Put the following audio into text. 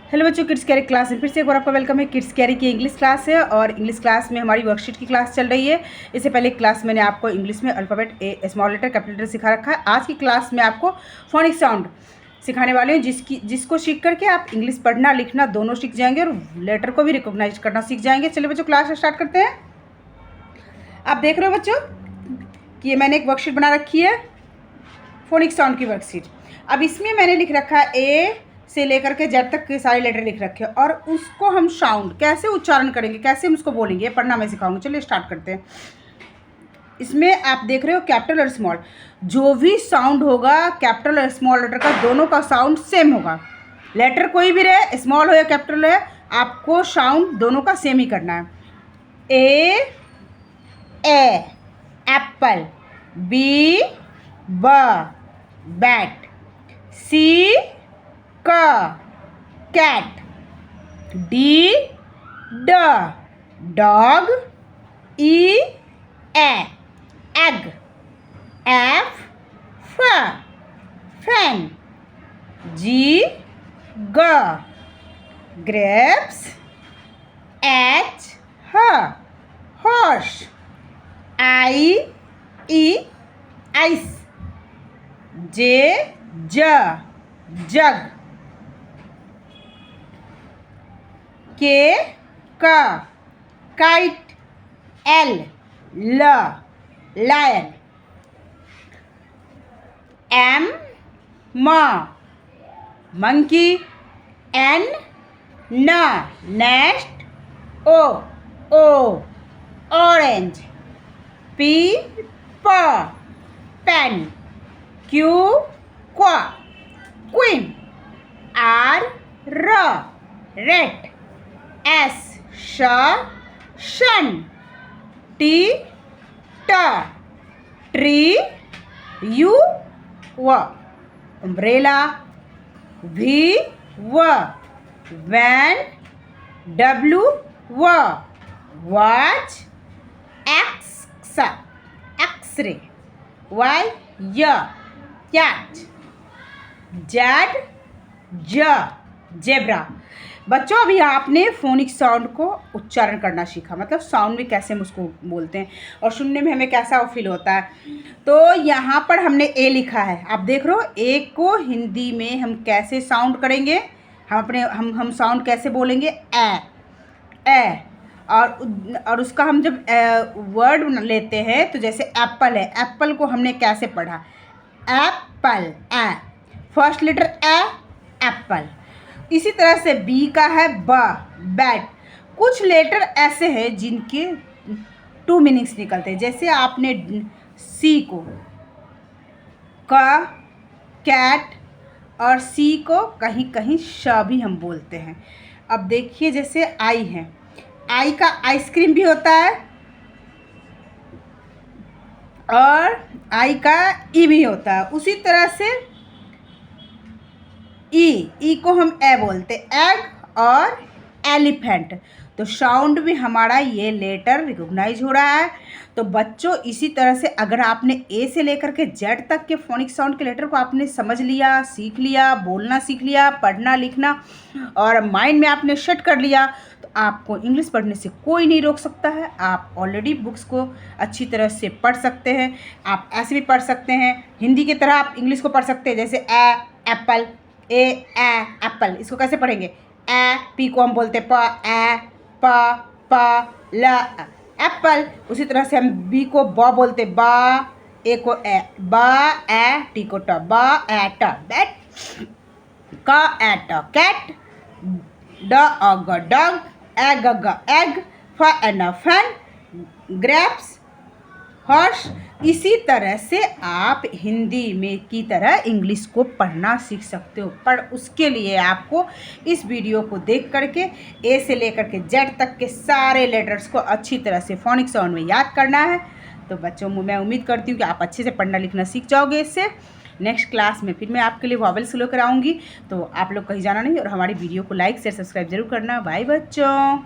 Hello बच्चों, kids carry class में फिर से एक बार आपका वेलकम है। किड्स कैरी की इंग्लिश क्लास है और इंग्लिश क्लास में हमारी वर्कशीट की क्लास चल रही है। इससे पहले क्लास मैंने आपको इंग्लिश में alphabet A small letter capital letter सिखा रखा है। आज की क्लास में आपको फोनिक साउंड सिखाने वाले हैं, जिसको सीख करके आप इंग्लिश पढ़ना लिखना दोनों सीख जाएंगे और लेटर को भी रिकॉग्नाइज करना सीख जाएंगे। चलिए बच्चों, क्लास स्टार्ट करते हैं। आप देख रहे हो बच्चों कि ये मैंने एक वर्कशीट बना रखी है, फोनिक साउंड की वर्कशीट। अब इसमें मैंने लिख रखा है ए से लेकर के जेड तक के सारे लेटर लिख रखे हैं और उसको हम साउंड कैसे उच्चारण करेंगे, कैसे हम उसको बोलेंगे, ये पढ़ना मैं सिखाऊंगी। चलिए स्टार्ट करते हैं। इसमें आप देख रहे हो कैपिटल और स्मॉल, जो भी साउंड होगा कैपिटल और स्मॉल लेटर का दोनों का साउंड सेम होगा। लेटर कोई भी रहे, स्मॉल हो या कैपिटल है, आपको साउंड दोनों का सेम ही करना है। A apple, B bat, C cat, D dog, E egg, F fan, G grapes, H horse, I ice, J jug, K kite, L lion, M monkey, N nest, O orange, P pen, Q queen, R red, S sun, T tree, U umbrella, V van, W watch, X ray, Y cat, Z zebra. बच्चों, अभी आपने phonic sound को उच्चारण करना सीखा, मतलब sound में कैसे हम उसको बोलते हैं और सुनने में हमें कैसा फील होता है। तो यहाँ पर हमने ए लिखा है, आप देख रहे हो। ए को हिंदी में हम कैसे साउंड करेंगे, हम साउंड कैसे बोलेंगे, ए और उसका हम जब वर्ड लेते हैं तो जैसे एप्पल है, एप्पल को हमने कैसे पढ़ा, एप्पल, ए फर्स्ट लेटर एप्पल। इसी तरह से बी का है बैट। कुछ लेटर ऐसे हैं जिनके टू मीनिंग्स निकलते हैं, जैसे आपने सी को कैट और सी को कहीं कहीं श भी हम बोलते हैं। अब देखिए, जैसे आई है, आई का आइसक्रीम भी होता है और आई का ई भी होता है। उसी तरह से ई को हम ए बोलते, एग और एलिफेंट। तो साउंड में हमारा ये लेटर रिकॉग्नाइज हो रहा है। तो बच्चों, इसी तरह से अगर आपने ए से लेकर के जेड तक के फोनिक साउंड के लेटर को आपने समझ लिया, सीख लिया, बोलना सीख लिया, पढ़ना लिखना और माइंड में आपने सेट कर लिया, तो आपको इंग्लिश पढ़ने से कोई नहीं रोक सकता है। आप ऑलरेडी बुक्स को अच्छी तरह से पढ़ सकते हैं। आप ऐसे भी पढ़ सकते हैं, हिंदी की तरह आप इंग्लिश को पढ़ सकते हैं। जैसे एप्पल, एप्पल, इसको कैसे पढ़ेंगे, पी को हम बोलते ल एप्पल। उसी तरह से हम बी को बोलते ए को टी को ट bat, cat, dog, egg, fan, grapes, horse. इसी तरह से आप हिंदी में की तरह इंग्लिश को पढ़ना सीख सकते हो, पर उसके लिए आपको इस वीडियो को देख करके ए से लेकर के जेड तक के सारे लेटर्स को अच्छी तरह से फोनिक साउंड में याद करना है। तो बच्चों, मैं उम्मीद करती हूँ कि आप अच्छे से पढ़ना लिखना सीख जाओगे इससे। नेक्स्ट क्लास में फिर मैं आपके लिए वॉवेल स्लो कराऊंगी, तो आप लोग कहीं जाना नहीं और हमारी वीडियो को लाइक शेयर सब्सक्राइब जरूर करना। बाय बच्चों।